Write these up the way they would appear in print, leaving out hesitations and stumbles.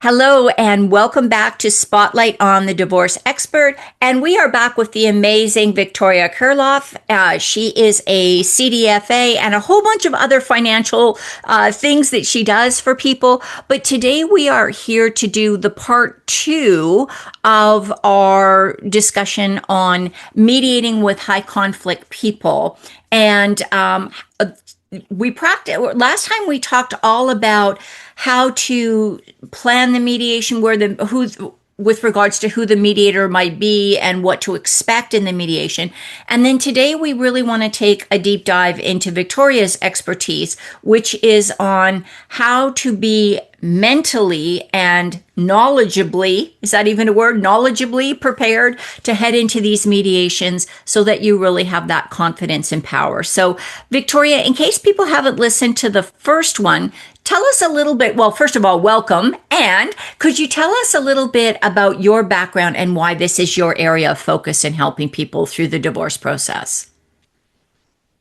Hello and welcome back to Spotlight on the Divorce Expert. And we are back with the amazing Victoria Kirilloff. She is a CDFA and a whole bunch of other financial things that she does for people. But today we are here to do the part two of our discussion on mediating with high conflict people. And we practiced last time we talked all about how to plan the mediation, who's with regards to who the mediator might be and what to expect in the mediation. And then today we really want to take a deep dive into Victoria's expertise, which is on how to be mentally and knowledgeably, is that even a word? Knowledgeably prepared to head into these mediations so that you really have that confidence and power. So Victoria, in case people haven't listened to the first one, tell us a little bit, well, first of all, welcome. And could you tell us a little bit about your background and why this is your area of focus in helping people through the divorce process?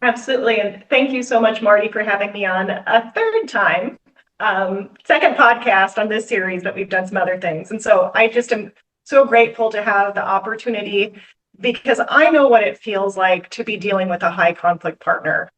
Absolutely. And thank you so much, Marty, for having me on a third time. Second podcast on this series, but we've done some other things. And so I just am so grateful to have the opportunity because I know what it feels like to be dealing with a high conflict partner.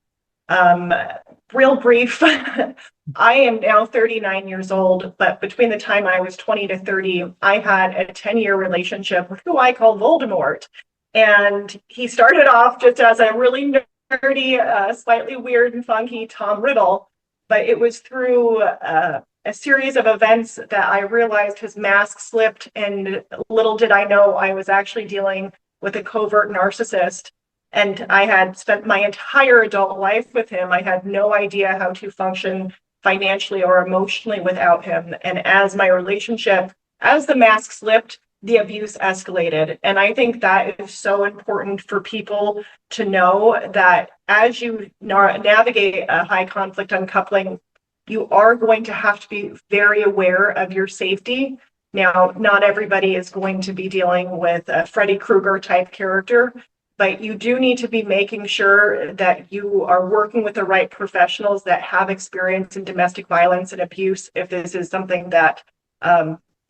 Real brief, I am now 39 years old, but between the time I was 20 to 30, I had a 10-year relationship with who I call Voldemort. And he started off just as a really nerdy, slightly weird and funky Tom Riddle. But it was through a series of events that I realized his mask slipped, and little did I know I was actually dealing with a covert narcissist. And I had spent my entire adult life with him. I had no idea how to function financially or emotionally without him. And as the mask slipped, the abuse escalated. And I think that is so important for people to know that as you navigate a high conflict uncoupling, you are going to have to be very aware of your safety. Now, not everybody is going to be dealing with a Freddy Krueger type character, but you do need to be making sure that you are working with the right professionals that have experience in domestic violence and abuse if this is something that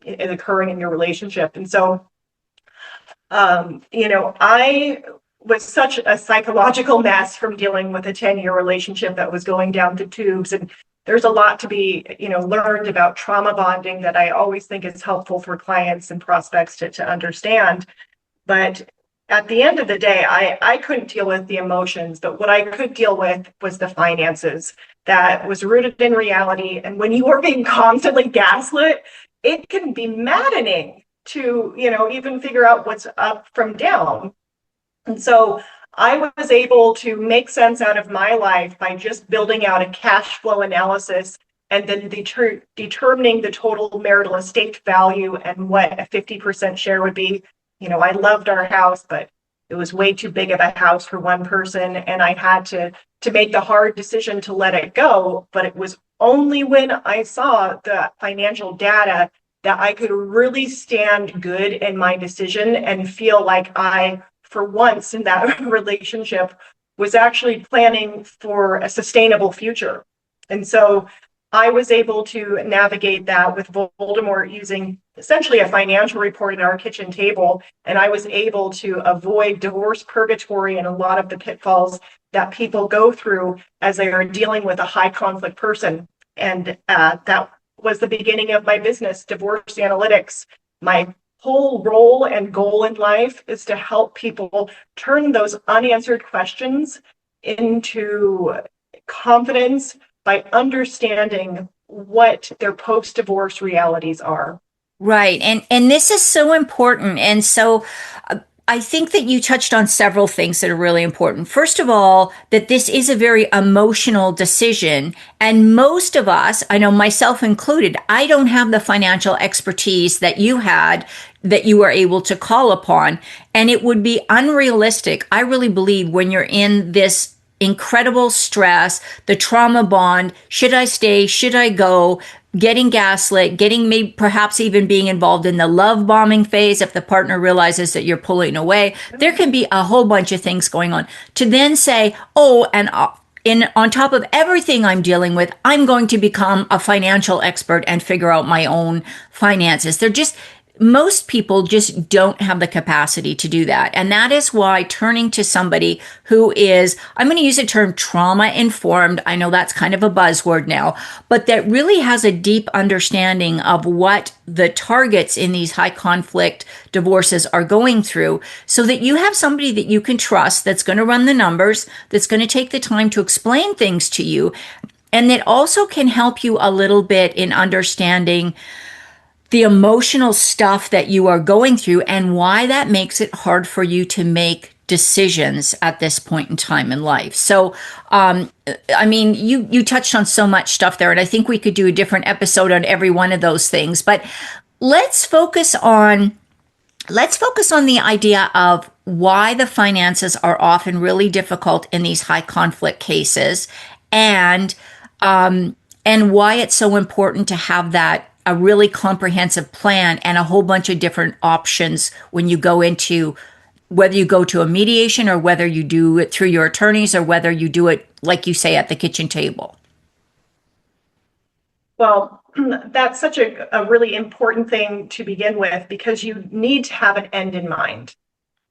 is occurring in your relationship. And so, I was such a psychological mess from dealing with a 10-year relationship that was going down the tubes. And there's a lot to be, learned about trauma bonding that I always think is helpful for clients and prospects to understand. But at the end of the day, I couldn't deal with the emotions, but what I could deal with was the finances that was rooted in reality. And when you are being constantly gaslit, it can be maddening to, even figure out what's up from down. And so I was able to make sense out of my life by just building out a cash flow analysis and then determining the total marital estate value and what a 50% share would be. I loved our house, but it was way too big of a house for one person. And I had to make the hard decision to let it go. But it was only when I saw the financial data that I could really stand good in my decision and feel like I, for once in that relationship, was actually planning for a sustainable future. And so I was able to navigate that with Voldemort using essentially a financial report at our kitchen table. And I was able to avoid divorce purgatory and a lot of the pitfalls that people go through as they are dealing with a high conflict person. And that was the beginning of my business, Divorce Analytics. My whole role and goal in life is to help people turn those unanswered questions into confidence by understanding what their post-divorce realities are. Right. And this is so important. And so I think that you touched on several things that are really important. First of all, that this is a very emotional decision. And most of us, I know myself included, I don't have the financial expertise that you had, that you were able to call upon. And it would be unrealistic, I really believe, when you're in this incredible stress, the trauma bond, should I stay, should I go, getting gaslit, getting maybe perhaps even being involved in the love bombing phase if the partner realizes that you're pulling away. There can be a whole bunch of things going on. To then say, oh, and on top of everything I'm dealing with, I'm going to become a financial expert and figure out my own finances. Most people just don't have the capacity to do that. And that is why turning to somebody who is, I'm going to use the term trauma informed. I know that's kind of a buzzword now, but that really has a deep understanding of what the targets in these high conflict divorces are going through, so that you have somebody that you can trust that's going to run the numbers, that's going to take the time to explain things to you, and that also can help you a little bit in understanding the emotional stuff that you are going through and why that makes it hard for you to make decisions at this point in time in life. So, I mean, you touched on so much stuff there, and I think we could do a different episode on every one of those things. But let's focus on the idea of why the finances are often really difficult in these high conflict cases, and why it's so important to have a really comprehensive plan and a whole bunch of different options when you go into, whether you go to a mediation or whether you do it through your attorneys or whether you do it, like you say, at the kitchen table. Well, that's such a really important thing to begin with, because you need to have an end in mind.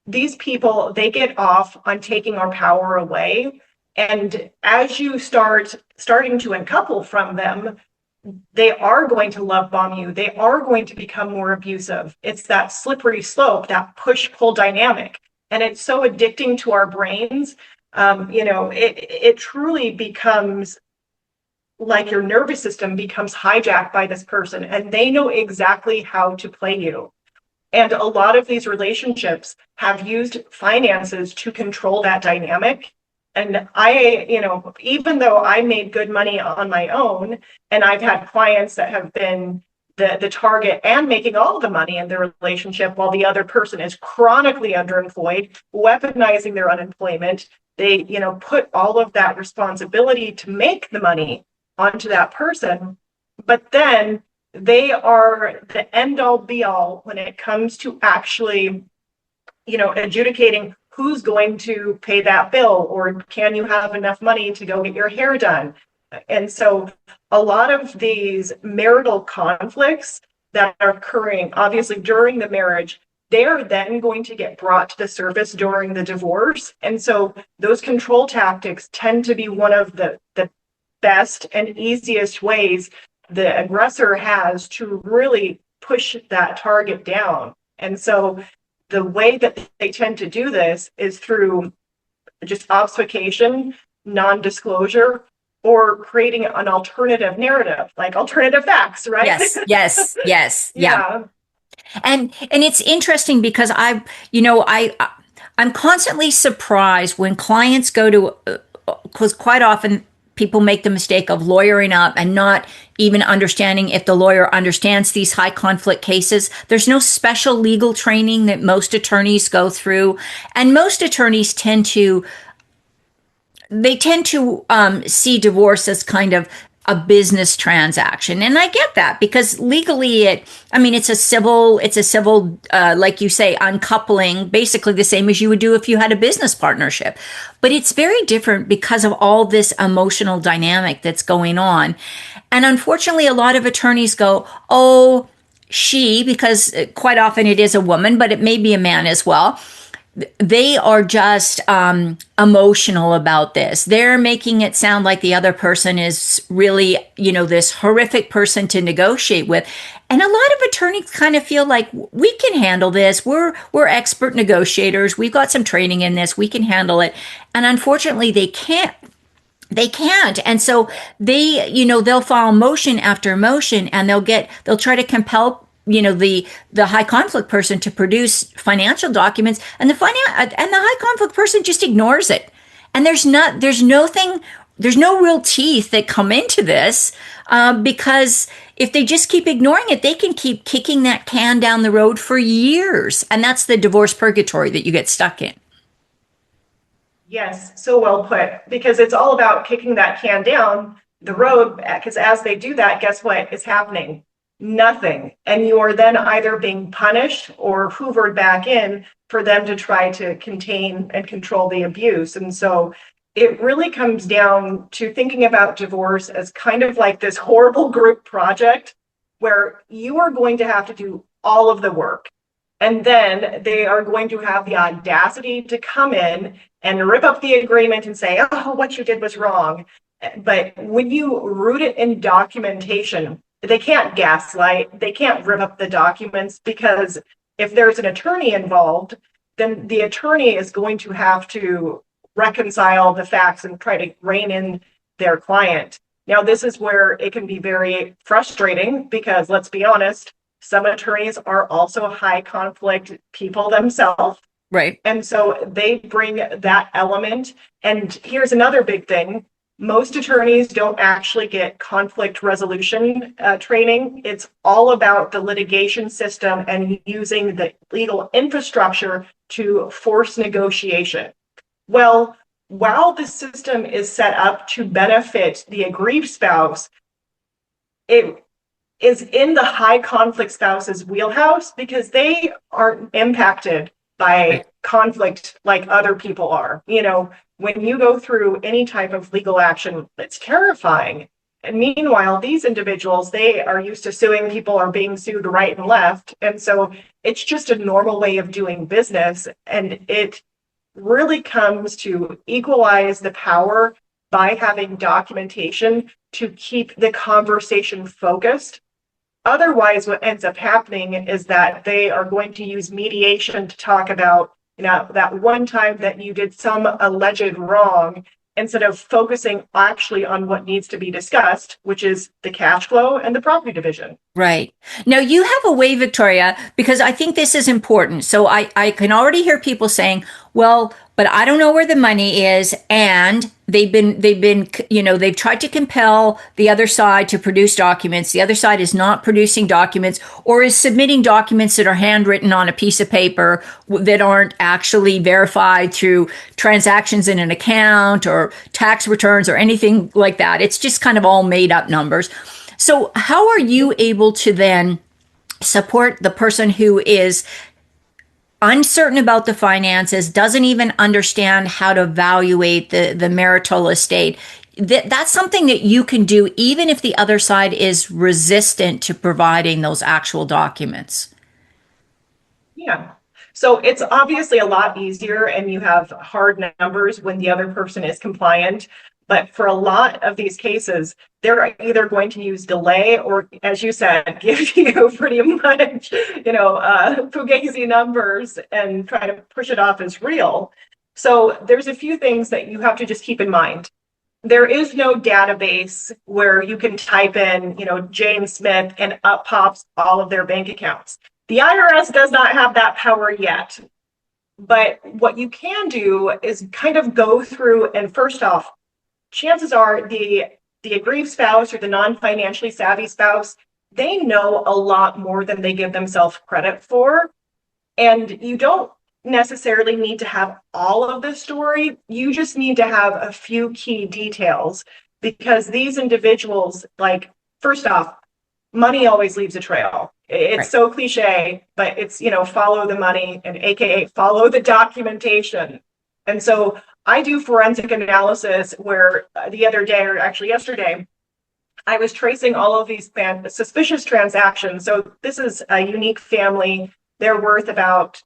These people, they get off on taking our power away. And as you starting to uncouple from them, they are going to love bomb you. They are going to become more abusive. It's that slippery slope, that push-pull dynamic. And it's so addicting to our brains. It truly becomes like your nervous system becomes hijacked by this person, and they know exactly how to play you. And a lot of these relationships have used finances to control that dynamic. And even though I made good money on my own, and I've had clients that have been the target and making all the money in their relationship while the other person is chronically underemployed, weaponizing their unemployment, they, put all of that responsibility to make the money onto that person. But then they are the end all be all when it comes to actually, adjudicating who's going to pay that bill, or can you have enough money to go get your hair done? And so a lot of these marital conflicts that are occurring, obviously during the marriage, they are then going to get brought to the surface during the divorce. And so those control tactics tend to be one of the best and easiest ways the aggressor has to really push that target down. And so the way that they tend to do this is through just obfuscation, non-disclosure, or creating an alternative narrative, like alternative facts, right? Yes. Yeah. And it's interesting because I'm constantly surprised when clients go to, because quite often people make the mistake of lawyering up and not even understanding if the lawyer understands these high conflict cases. There's no special legal training that most attorneys go through. And most attorneys tend to see divorce as kind of a business transaction. And I get that, because legally it's a civil, like you say, uncoupling, basically the same as you would do if you had a business partnership. But it's very different because of all this emotional dynamic that's going on. And unfortunately, a lot of attorneys go, oh, because quite often it is a woman, but it may be a man as well. They are just emotional about this. They're making it sound like the other person is really, this horrific person to negotiate with. And a lot of attorneys kind of feel like, we can handle this. We're expert negotiators. We've got some training in this. We can handle it. And unfortunately, they can't. And so they'll file motion after motion, and they'll try to compel the high conflict person to produce financial documents, and the high conflict person just ignores it. And there's no real teeth that come into this, because if they just keep ignoring it, they can keep kicking that can down the road for years. And that's the divorce purgatory that you get stuck in. Yes, so well put, because it's all about kicking that can down the road, because as they do that, guess what is happening? Nothing. And you are then either being punished or hoovered back in for them to try to contain and control the abuse. And so it really comes down to thinking about divorce as kind of like this horrible group project where you are going to have to do all of the work. And then they are going to have the audacity to come in and rip up the agreement and say, oh, what you did was wrong. But when you root it in documentation, they can't gaslight, they can't rip up the documents, because if there's an attorney involved, then the attorney is going to have to reconcile the facts and try to rein in their client. Now, this is where it can be very frustrating because, let's be honest, some attorneys are also high conflict people themselves. Right. And so they bring that element. And here's another big thing. Most attorneys don't actually get conflict resolution training. It's all about the litigation system and using the legal infrastructure to force negotiation. Well, while the system is set up to benefit the aggrieved spouse, it is in the high conflict spouse's wheelhouse because they aren't impacted by conflict like other people are. You know, when you go through any type of legal action, it's terrifying. And meanwhile, these individuals, they are used to suing people or being sued right and left. And so it's just a normal way of doing business. And it really comes to equalize the power by having documentation to keep the conversation focused. Otherwise, what ends up happening is that they are going to use mediation to talk about, you know, that one time that you did some alleged wrong, instead of focusing actually on what needs to be discussed, which is the cash flow and the property division. Right. Now you have a way, Victoria, because I think this is important. So I can already hear people saying, well, but I don't know where the money is. And they've tried to compel the other side to produce documents. The other side is not producing documents or is submitting documents that are handwritten on a piece of paper that aren't actually verified through transactions in an account or tax returns or anything like that. It's just kind of all made up numbers. So how are you able to then support the person who is uncertain about the finances, doesn't even understand how to evaluate the marital estate? That's something that you can do even if the other side is resistant to providing those actual documents. Yeah. So it's obviously a lot easier and you have hard numbers when the other person is compliant. But for a lot of these cases, they're either going to use delay or, as you said, give you pretty much, fugazi numbers and try to push it off as real. So there's a few things that you have to just keep in mind. There is no database where you can type in, Jane Smith, and up pops all of their bank accounts. The IRS does not have that power yet. But what you can do is kind of go through and, first off, chances are the aggrieved spouse or the non-financially savvy spouse, they know a lot more than they give themselves credit for. And you don't necessarily need to have all of the story. You just need to have a few key details, because these individuals, like, first off, money always leaves a trail. It's right. So cliche, but it's, follow the money, and AKA follow the documentation. And so I do forensic analysis where the other day, or actually yesterday, I was tracing all of these suspicious transactions. So this is a unique family. They're worth about,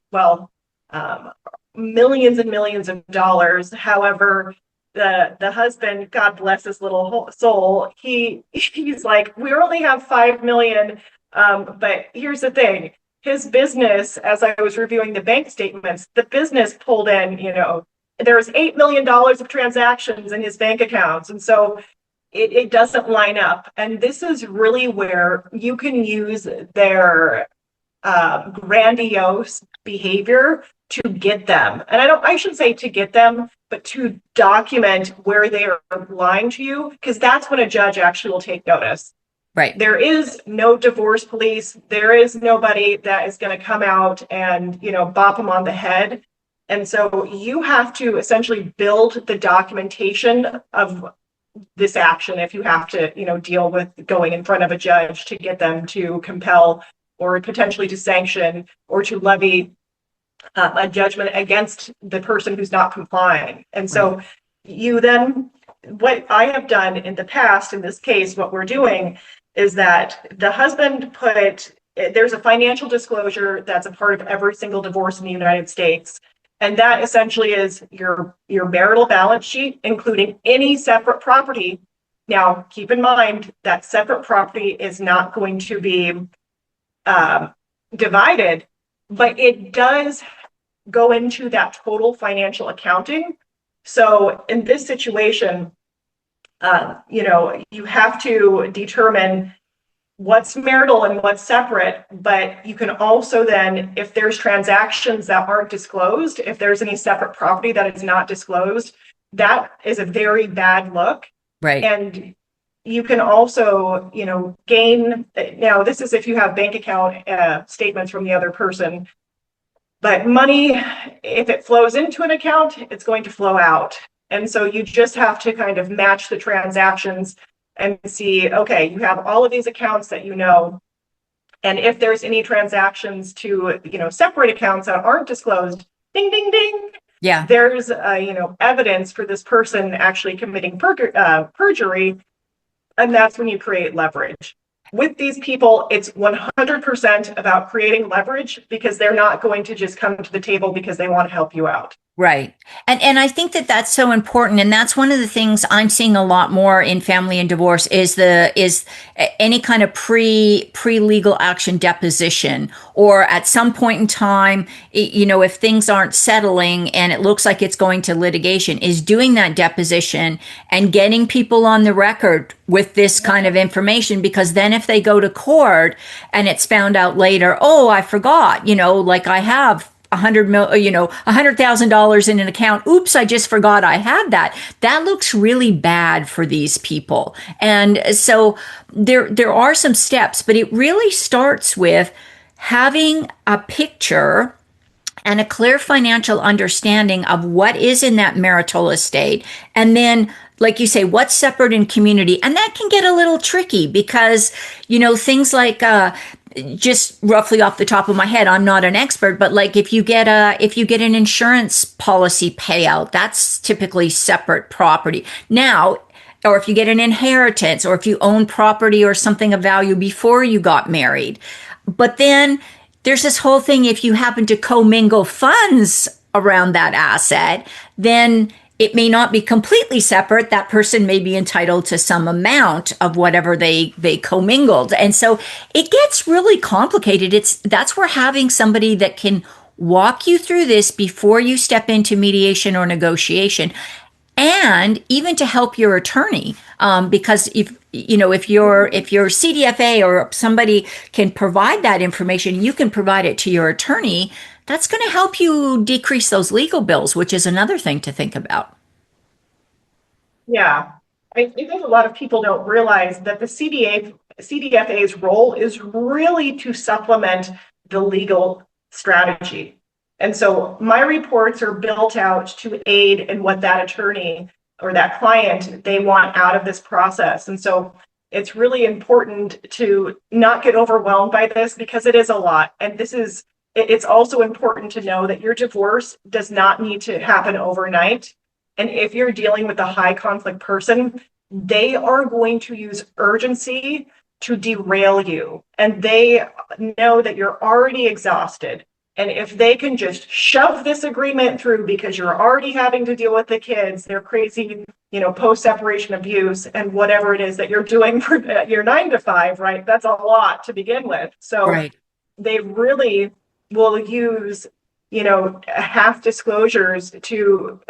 millions and millions of dollars. However, the husband, God bless his little soul, he's like, we only have 5 million. But here's the thing. His business, as I was reviewing the bank statements, the business pulled in, there was $8 million of transactions in his bank accounts. And so it doesn't line up. And this is really where you can use their grandiose behavior to get them. And I shouldn't say to get them, but to document where they are lying to you, because that's when a judge actually will take notice. Right. There is no divorce police. There is nobody that is going to come out and, bop them on the head. And so you have to essentially build the documentation of this action if you have to, deal with going in front of a judge to get them to compel or potentially to sanction or to levy a judgment against the person who's not complying. And so you then, what I have done in the past, in this case, what we're doing is that the husband there's a financial disclosure that's a part of every single divorce in the United States. And that essentially is your marital balance sheet, including any separate property. Now, keep in mind that separate property is not going to be divided, but it does go into that total financial accounting. So in this situation, you have to determine what's marital and what's separate, but you can also then, if there's transactions that aren't disclosed, if there's any separate property that is not disclosed, that is a very bad look. Right. And you can also, gain, now this is if you have bank account statements from the other person, but money, if it flows into an account, it's going to flow out. And so you just have to kind of match the transactions and see, okay, you have all of these accounts that you know, and if there's any transactions to, separate accounts that aren't disclosed, ding, ding, ding. Yeah. There's, evidence for this person actually committing perjury, and that's when you create leverage. With these people, it's 100% about creating leverage because they're not going to just come to the table because they want to help you out. Right. And I think that that's so important. And that's one of the things I'm seeing a lot more in family and divorce is any kind of pre-legal action deposition, or at some point in time, if things aren't settling and it looks like it's going to litigation, is doing that deposition and getting people on the record with this kind of information, because then if they go to court and it's found out later, oh, I forgot, like I have $100,000 in an account. Oops, I just forgot I had that. That looks really bad for these people. And so there are some steps, but it really starts with having a picture and a clear financial understanding of what is in that marital estate. And then, like you say, what's separate in community. And that can get a little tricky because, things like, just roughly off the top of my head, I'm not an expert, but like if you get an insurance policy payout, that's typically separate property. Now, or if you get an inheritance, or if you own property or something of value before you got married. But then there's this whole thing, if you happen to commingle funds around that asset, then it may not be completely separate. That person may be entitled to some amount of whatever they commingled. And so it gets really complicated. That's where having somebody that can walk you through this before you step into mediation or negotiation, and even to help your attorney. Because if your CDFA or somebody can provide that information, you can provide it to your attorney. That's going to help you decrease those legal bills, which is another thing to think about. Yeah. I think a lot of people don't realize that the CDFA's role is really to supplement the legal strategy. And so my reports are built out to aid in what that attorney or that client they want out of this process. And so it's really important to not get overwhelmed by this because it is a lot. And it's also important to know that your divorce does not need to happen overnight. And if you're dealing with a high conflict person, they are going to use urgency to derail you. And they know that you're already exhausted. And if they can just shove this agreement through because you're already having to deal with the kids, their crazy, post-separation abuse and whatever it is that you're doing for your 9 to 5, right? That's a lot to begin with. So right. They really will use, half disclosures to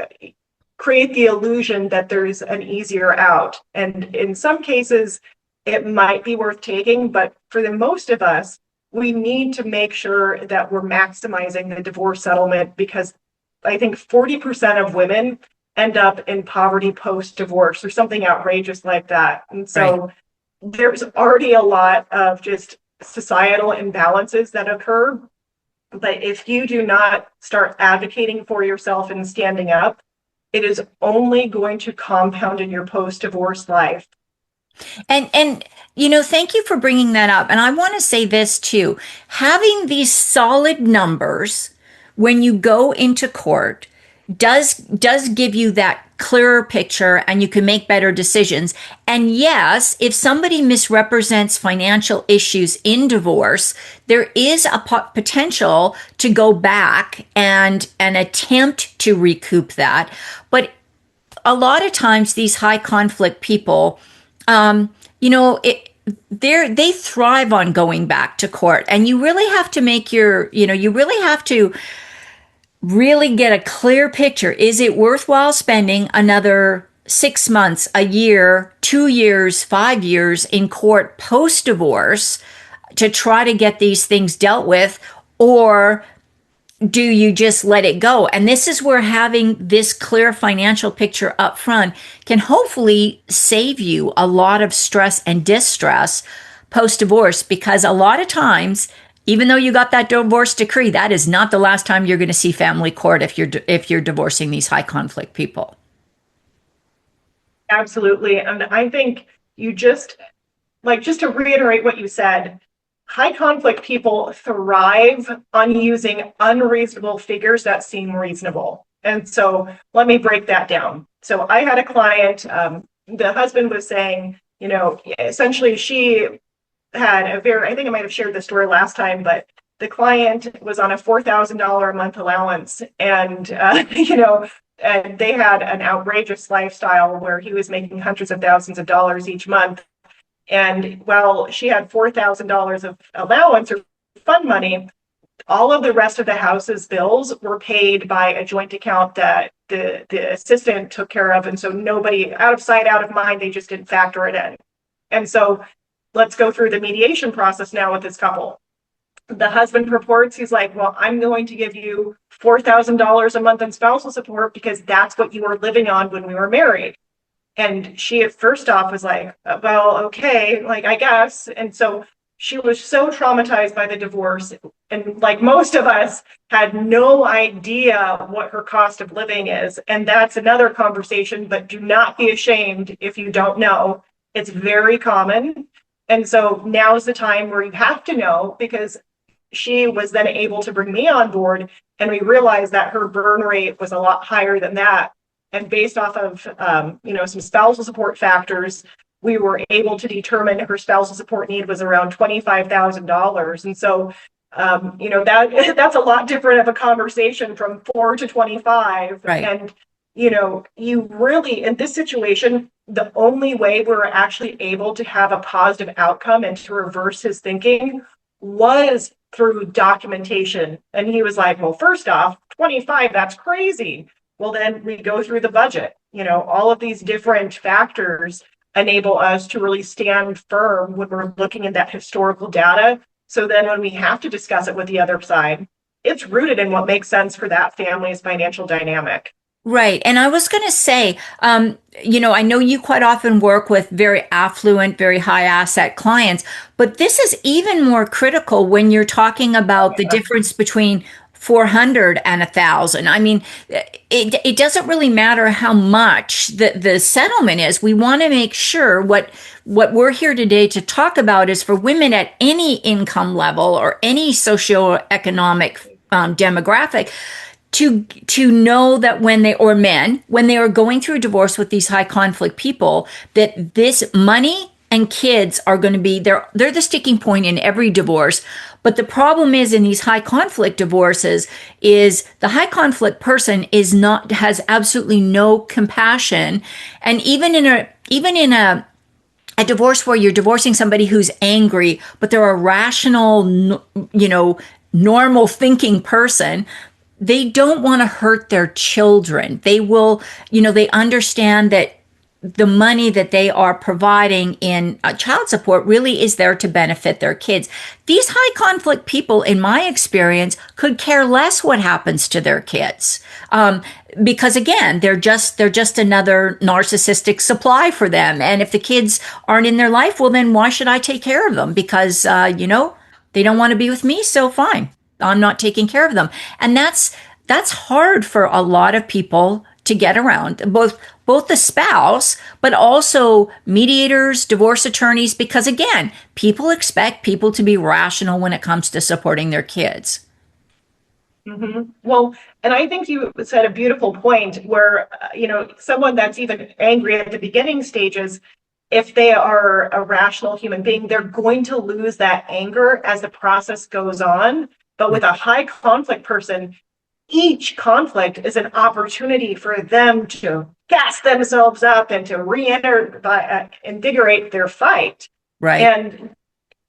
create the illusion that there's an easier out. And in some cases, it might be worth taking, but for the most of us, we need to make sure that we're maximizing the divorce settlement, because I think 40% of women end up in poverty post-divorce or something outrageous like that. And so there's already a lot of just societal imbalances that occur. But if you do not start advocating for yourself and standing up, it is only going to compound in your post-divorce life. And thank you for bringing that up. And I want to say this too. Having these solid numbers when you go into court does give you that clearer picture, and you can make better decisions. And yes, if somebody misrepresents financial issues in divorce, there is a potential to go back and attempt to recoup that. But a lot of times these high conflict people, you know, they thrive on going back to court, and you really have to make you really have to really get a clear picture. Is it worthwhile spending another 6 months, a year, 2 years, 5 years in court post divorce to try to get these things dealt with? Or do you just let it go? And this is where having this clear financial picture up front can hopefully save you a lot of stress and distress post divorce, because a lot of times, even though you got that divorce decree, that is not the last time you're going to see family court if you're divorcing these high conflict people. Absolutely. And I think just to reiterate what you said, high conflict people thrive on using unreasonable figures that seem reasonable. And so let me break that down. So I had a client, the husband was saying, essentially she had I think I might have shared this story last time, but the client was on a $4,000 a month allowance, and, and they had an outrageous lifestyle where he was making hundreds of thousands of dollars each month. And while she had $4,000 of allowance or fund money, all of the rest of the house's bills were paid by a joint account that the assistant took care of. And so nobody, out of sight, out of mind, they just didn't factor it in. And so let's go through the mediation process now with this couple. The husband purports, he's like, well, I'm going to give you $4,000 a month in spousal support because that's what you were living on when we were married. And she at first off was like, well, okay, like, I guess. And so she was so traumatized by the divorce. And like most of us, had no idea what her cost of living is. And that's another conversation, but do not be ashamed if you don't know. It's very common. And so now is the time where you have to know, because she was then able to bring me on board, and we realized that her burn rate was a lot higher than that. And based off of, some spousal support factors, we were able to determine her spousal support need was around $25,000. And so, that's a lot different of a conversation from 4 to 25. Right. And, you really, in this situation, the only way we were actually able to have a positive outcome and to reverse his thinking was through documentation. And he was like, well, first off, 25, that's crazy. Well, then we go through the budget. All of these different factors enable us to really stand firm when we're looking at that historical data. So then when we have to discuss it with the other side, it's rooted in what makes sense for that family's financial dynamic. Right. And I was going to say, I know you quite often work with very affluent, very high asset clients, but this is even more critical when you're talking about the difference between 400 and 1,000. I mean, it doesn't really matter how much the settlement is. We want to make sure what we're here today to talk about is for women at any income level or any socioeconomic demographic, to know that when they are going through a divorce with these high conflict people, that this money and kids are going to be they're the sticking point in every divorce. But the problem is, in these high conflict divorces, is the high conflict person has absolutely no compassion. And even in a divorce where you're divorcing somebody who's angry, but they're a rational, normal thinking person, they don't want to hurt their children. They will, they understand that the money that they are providing in child support really is there to benefit their kids. These high conflict people, in my experience, could care less what happens to their kids. Because again, they're just another narcissistic supply for them. And if the kids aren't in their life, well, then why should I take care of them? Because, they don't want to be with me. So fine. I'm not taking care of them. And that's hard for a lot of people to get around, both the spouse, but also mediators, divorce attorneys, because again, people expect people to be rational when it comes to supporting their kids. Well, and I think you said a beautiful point where, someone that's even angry at the beginning stages, if they are a rational human being, they're going to lose that anger as the process goes on. But with a high conflict person, each conflict is an opportunity for them to gas themselves up and to invigorate their fight. Right. And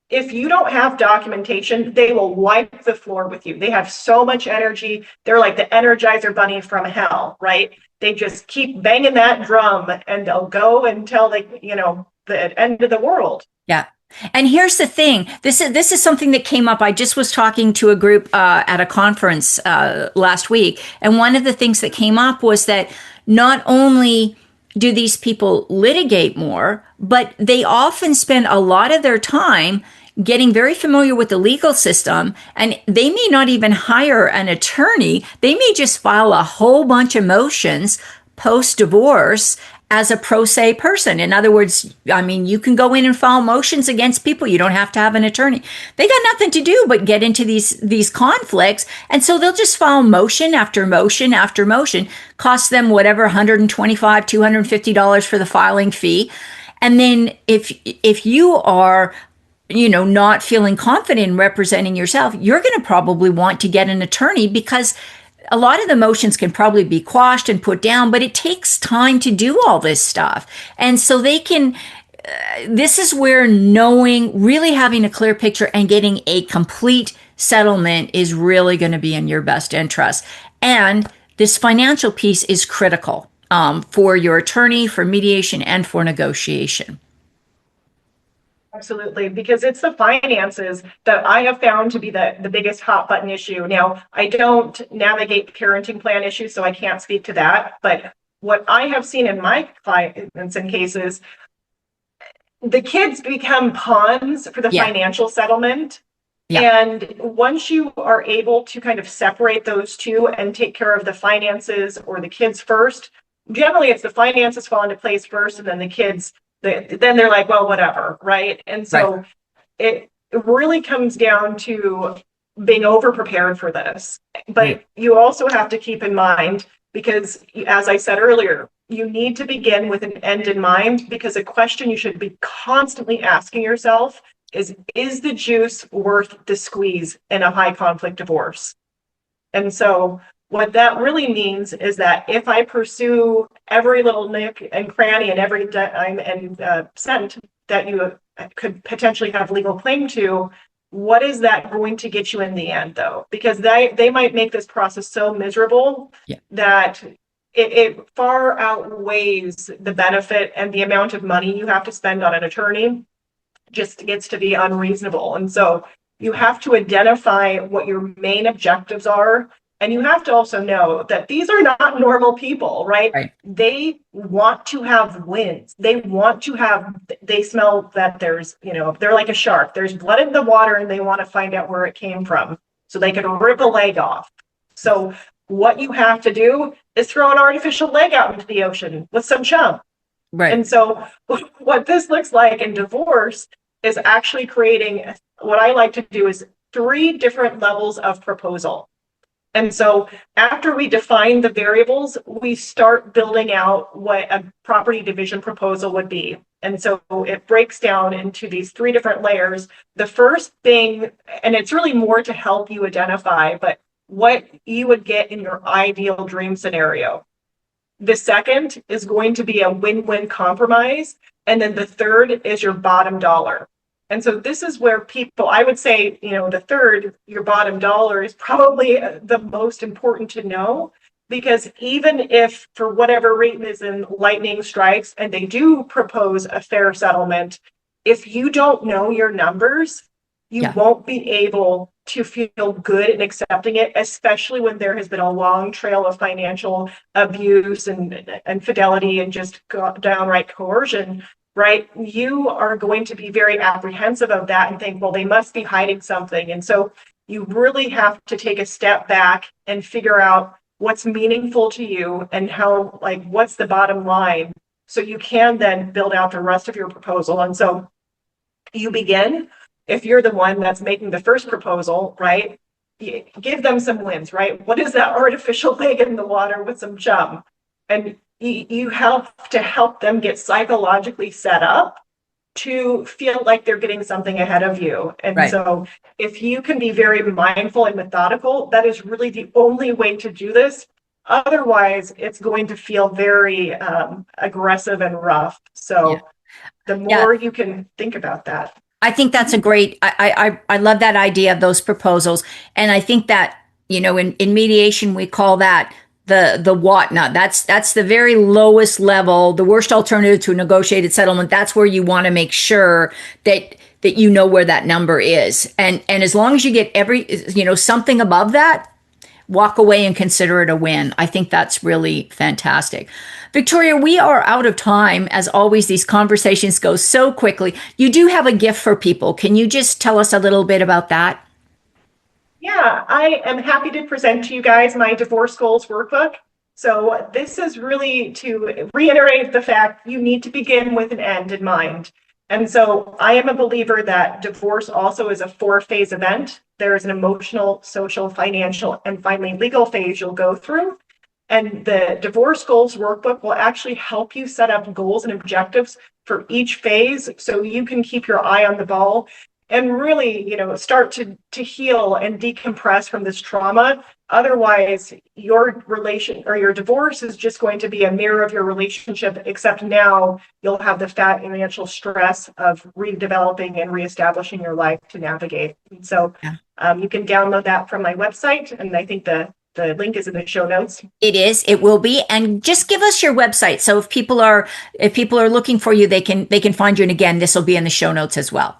if you don't have documentation, they will wipe the floor with you. They have so much energy. They're like the Energizer Bunny from hell, right? They just keep banging that drum and they'll go until the end of the world. Yeah. And here's the thing. This is something that came up. I just was talking to a group at a conference last week, and one of the things that came up was that not only do these people litigate more, but they often spend a lot of their time getting very familiar with the legal system, and they may not even hire an attorney. They may just file a whole bunch of motions post divorce as a pro se person. In other words, I mean, you can go in and file motions against people. You don't have to have an attorney. They got nothing to do but get into these conflicts. And so they'll just file motion after motion after motion, cost them whatever, $125, $250 for the filing fee. And then if you are not feeling confident in representing yourself, you're going to probably want to get an attorney, because a lot of the motions can probably be quashed and put down, but it takes time to do all this stuff. And so this is where really having a clear picture and getting a complete settlement is really going to be in your best interest. And this financial piece is critical for your attorney, for mediation, and for negotiation. Absolutely, because it's the finances that I have found to be the biggest hot button issue. Now, I don't navigate parenting plan issues, so I can't speak to that. But what I have seen in my clients and cases, the kids become pawns for the financial settlement. Yeah. And once you are able to kind of separate those two and take care of the finances or the kids first, generally it's the finances fall into place first, and then the kids, then they're like, well, whatever, right? And so it really comes down to being over prepared for this. But you also have to keep in mind, because as I said earlier, you need to begin with an end in mind, because a question you should be constantly asking yourself is the juice worth the squeeze in a high conflict divorce? And so what that really means is that if I pursue every little nick and cranny and every dime and cent that you could potentially have legal claim to, what is that going to get you in the end, though? Because they might make this process so miserable that it far outweighs the benefit, and the amount of money you have to spend on an attorney just gets to be unreasonable. And so you have to identify what your main objectives are. And you have to also know that these are not normal people, right? They want to have wins. They smell that there's, they're like a shark. There's blood in the water, and they want to find out where it came from so they can rip a leg off. So what you have to do is throw an artificial leg out into the ocean with some chum. Right. And so what this looks like in divorce is actually creating, what I like to do is 3 different levels of proposal. And so after we define the variables, we start building out what a property division proposal would be. And so it breaks down into these 3 different layers. The first thing, and it's really more to help you identify, but what you would get in your ideal dream scenario. The second is going to be a win-win compromise. And then the third is your bottom dollar. And so this is where people, I would say, the third, your bottom dollar, is probably the most important to know, because even if for whatever reason lightning strikes and they do propose a fair settlement, if you don't know your numbers, you won't be able to feel good in accepting it, especially when there has been a long trail of financial abuse and infidelity and just downright coercion. Right? You are going to be very apprehensive of that and think, well, they must be hiding something. And so you really have to take a step back and figure out what's meaningful to you and how, what's the bottom line, so you can then build out the rest of your proposal. And so you begin, if you're the one that's making the first proposal, right? give them some wins, right? What is that artificial leg in the water with some chum? And you have to help them get psychologically set up to feel like they're getting something ahead of you. And Right. so if you can be very mindful and methodical, that is really the only way to do this. Otherwise, it's going to feel very aggressive and rough. Yeah. So the Yeah. more you can think about that. I think that's a great, I love that idea of those proposals. And I think that, in mediation, we call that the whatnot. That's the very lowest level, the worst alternative to a negotiated settlement. That's where you want to make sure that you know where that number is. And as long as you get something above that, walk away and consider it a win. I think that's really fantastic. Victoria, we are out of time. As always, these conversations go so quickly. You do have a gift for people. Can you just tell us a little bit about that? Yeah, I am happy to present to you guys my divorce goals workbook. So this is really to reiterate the fact you need to begin with an end in mind. And so I am a believer that divorce also is a 4-phase event. There is an emotional, social, financial, and finally legal phase you'll go through. And the divorce goals workbook will actually help you set up goals and objectives for each phase so you can keep your eye on the ball and really, start to heal and decompress from this trauma. Otherwise, your relation or your divorce is just going to be a mirror of your relationship, except now you'll have the financial stress of redeveloping and reestablishing your life to navigate. And so you can download that from my website, and I think the link is in the show notes. It is. It will be. And just give us your website. So if people are looking for you, they can find you. And again, this will be in the show notes as well.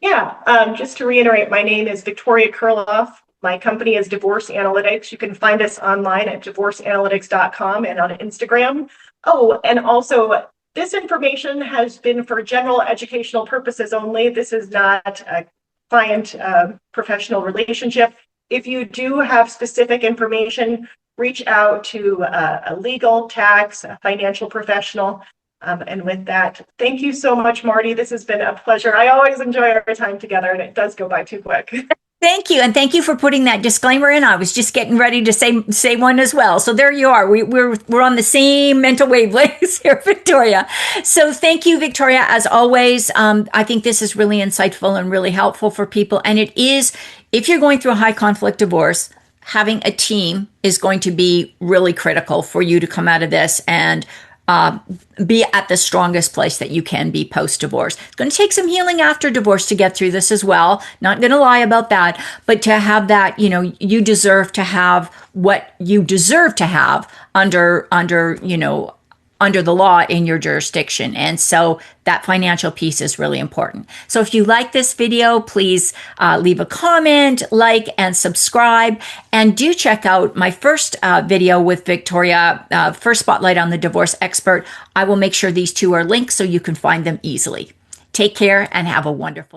Yeah, just to reiterate, my name is Victoria Kirilloff. My company is Divorce Analytics. You can find us online at divorceanalytics.com and on Instagram. Oh, and also this information has been for general educational purposes only. This is not a client professional relationship. If you do have specific information, reach out to a legal, tax, a financial professional. And with that, thank you so much, Mardi. This has been a pleasure. I always enjoy our time together, and it does go by too quick. Thank you. And thank you for putting that disclaimer in. I was just getting ready to say one as well. So there you are. We're on the same mental wavelengths here, Victoria. So thank you, Victoria. As always, I think this is really insightful and really helpful for people. And it is, if you're going through a high conflict divorce, having a team is going to be really critical for you to come out of this and be at the strongest place that you can be post-divorce. It's going to take some healing after divorce to get through this as well. Not going to lie about that, but to have that, you deserve to have what you deserve to have under the law in your jurisdiction. And so that financial piece is really important. So if you like this video, please leave a comment, like, and subscribe. And do check out my first video with Victoria, first spotlight on the divorce expert. I will make sure these two are linked so you can find them easily. Take care and have a wonderful